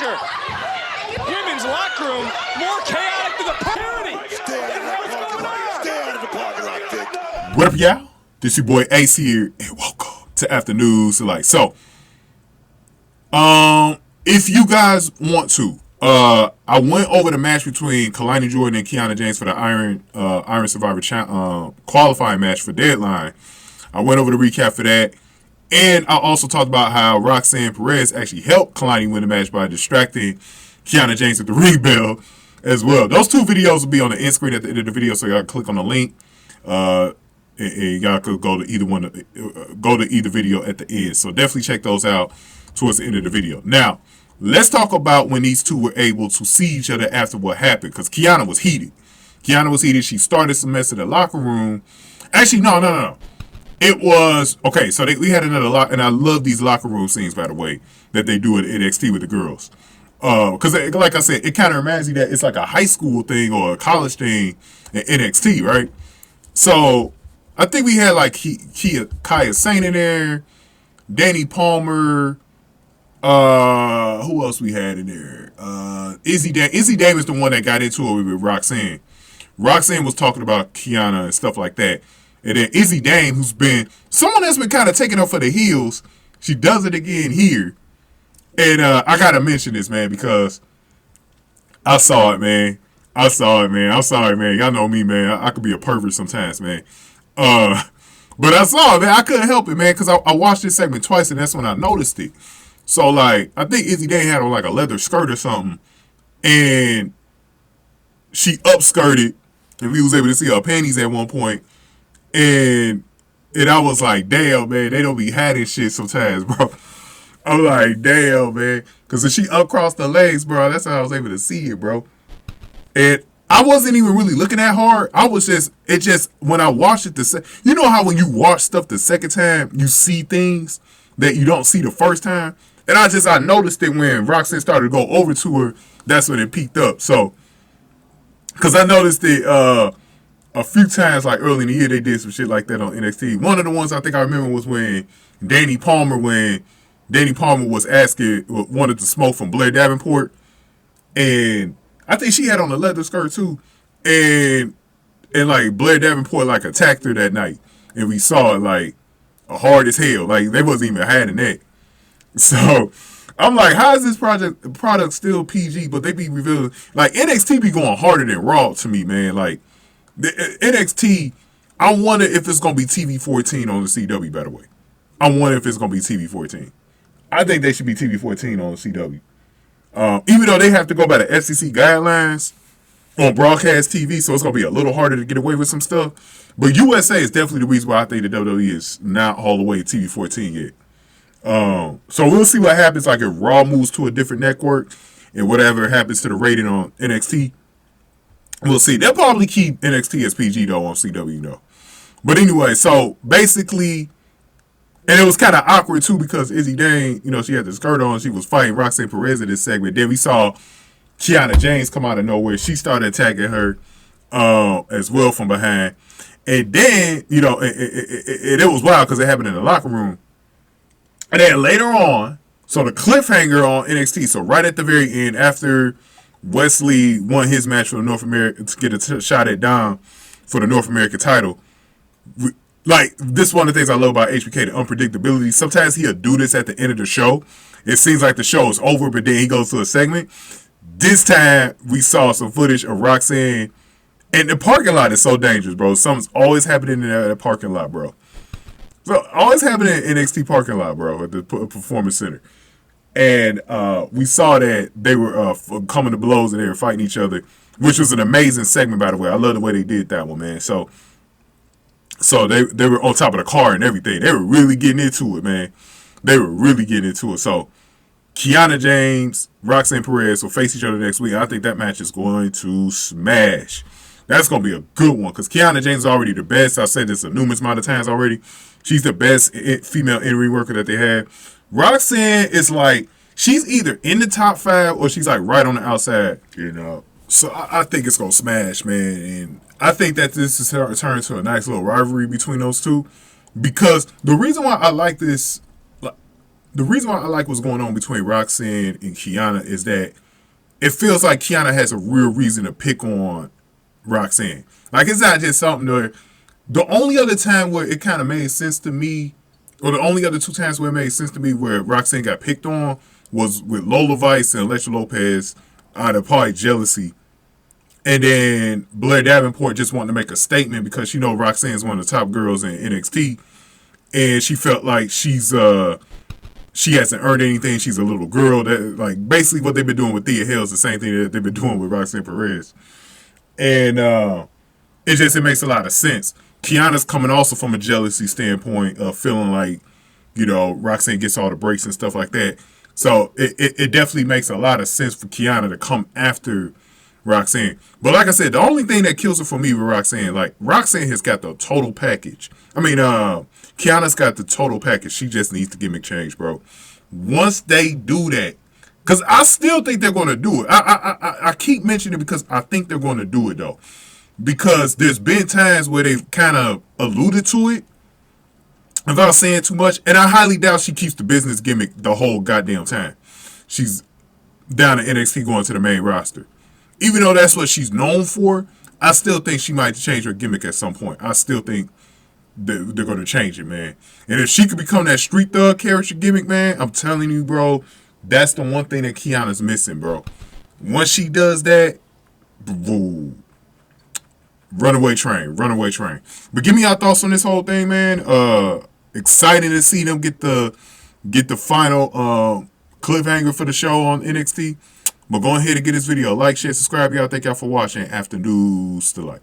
Parker. Women's locker room more chaotic than the party. Stay out of the parking lot, Dick. What up, y'all? This your boy Ace here, and welcome to Afternoons Like. So, if you guys want to, I went over the match between Kiana Jordan and Kiana James for the Iron Survivor qualifying match for Deadline. I went over the recap for that. And I also talked about how Roxanne Perez actually helped Kalani win the match by distracting Kiana James with the ring bell as well. Those two videos will be on the end screen at the end of the video, so y'all can click on the link. And y'all could go to either video at the end. So definitely check those out towards the end of the video. Now, let's talk about when these two were able to see each other after what happened, because Kiana was heated. She started some mess in the locker room. Actually, no. It was, okay, so we had another and I love these locker room scenes, by the way, that they do at NXT with the girls. Because, like I said, it kind of reminds me that it's like a high school thing or a college thing at NXT, right? So, I think we had like Kaya Saint in there, Danny Palmer, who else we had in there? Izzy Dame is the one that got into it with Roxanne. Roxanne was talking about Kiana and stuff like that. And then Izzy Dame, who's been someone that's been kind of taking up for the heels, she does it again here. And I gotta mention this, man, because I saw it, man. I'm sorry, man. Y'all know me, man. I could be a pervert sometimes, man. But I saw it, man. I couldn't help it, man, because I watched this segment twice, and that's when I noticed it. So, like, I think Izzy Dame had on like a leather skirt or something, and she upskirted, and we was able to see her panties at one point. And I was like, damn, man, they don't be hiding shit sometimes, bro. I'm like, damn, man. Because if she uncrossed the legs, bro, that's how I was able to see it, bro. And I wasn't even really looking that hard. When I watched it, you know how when you watch stuff the second time, you see things that you don't see the first time? And I noticed it when Roxanne started to go over to her. That's when it peaked up. So, because I noticed it, a few times, like early in the year, they did some shit like that on NXT. One of the ones I think I remember was when Danny Palmer was wanted to smoke from Blair Davenport. And I think she had on a leather skirt too. And like Blair Davenport like attacked her that night. And we saw it like hard as hell. Like they wasn't even hiding that. So I'm like, how is this product still PG? But they be revealing, like NXT be going harder than Raw to me, man. Like, the NXT, I wonder if it's going to be TV14 on the CW, by the way. I wonder if it's going to be TV14. I think they should be TV14 on the CW. Even though they have to go by the FCC guidelines on broadcast TV, so it's going to be a little harder to get away with some stuff. But USA is definitely the reason why I think the WWE is not all the way TV14 yet. So we'll see what happens, like if Raw moves to a different network and whatever happens to the rating on NXT. We'll see. They'll probably keep NXT as PG, though, on CW, though. But anyway, so basically, and it was kind of awkward, too, because Izzy Dane, she had the skirt on. She was fighting Roxanne Perez in this segment. Then we saw Kiana James come out of nowhere. She started attacking her as well from behind. And then, it was wild because it happened in the locker room. And then later on, so the cliffhanger on NXT, so right at the very end, after Wes Lee won his match for the North America to get a shot at Dom for the North American title. Like, this is one of the things I love about HBK, the unpredictability. Sometimes he'll do this at the end of the show. It seems like the show is over, but then he goes to a segment. This time, we saw some footage of Roxanne. And the parking lot is so dangerous, bro. Something's always happening in that parking lot, bro. So, always happening in NXT parking lot, bro, at the Performance Center. And we saw that they were coming to blows and they were fighting each other, which was an amazing segment, by the way. I love the way they did that one, man. So they were on top of the car and everything. They were really getting into it, man. So Kiana James, Roxanne Perez will face each other next week. I think that match is going to smash. That's going to be a good one because Kiana James is already the best. I've said this a numerous amount of times already. She's the best female in-ring worker that they have. Roxanne is like, she's either in the top 5 or she's like right on the outside, So I think it's going to smash, man. And I think that this is turned to a nice little rivalry between those two. Because the reason why I like this, the reason why I like what's going on between Roxanne and Kiana is that it feels like Kiana has a real reason to pick on Roxanne. Like, it's not just something that, the only other time where it kind of made sense to me, or the only other 2 times where it made sense to me where Roxanne got picked on was with Lola Vice and Elektra Lopez out of probably jealousy. And then Blair Davenport just wanted to make a statement because, you know, Roxanne's one of the top girls in NXT. And she felt like she hasn't earned anything. She's a little girl. That, like, basically what they've been doing with Thea Hale is the same thing that they've been doing with Roxanne Perez. And it makes a lot of sense. Kiana's coming also from a jealousy standpoint of feeling like, you know, Roxanne gets all the breaks and stuff like that. So it definitely makes a lot of sense for Kiana to come after Roxanne. But like I said, the only thing that kills it for me with Roxanne, like, Roxanne has got the total package. I mean, Kiana's got the total package. She just needs to gimmick change, bro. Once they do that, because I still think they're going to do it. I keep mentioning it because I think they're going to do it, though. Because there's been times where they've kind of alluded to it without saying too much. And I highly doubt she keeps the business gimmick the whole goddamn time. She's down at NXT going to the main roster. Even though that's what she's known for, I still think she might change her gimmick at some point. I still think they're going to change it, man. And if she could become that street thug character gimmick, man, I'm telling you, bro, that's the one thing that Kiana's missing, bro. Once she does that, boo. Runaway train. But give me your thoughts on this whole thing, man. Excited to see them get the final cliffhanger for the show on NXT. But go ahead and get this video. Like, share, subscribe, y'all. Thank y'all for watching. After News to Light.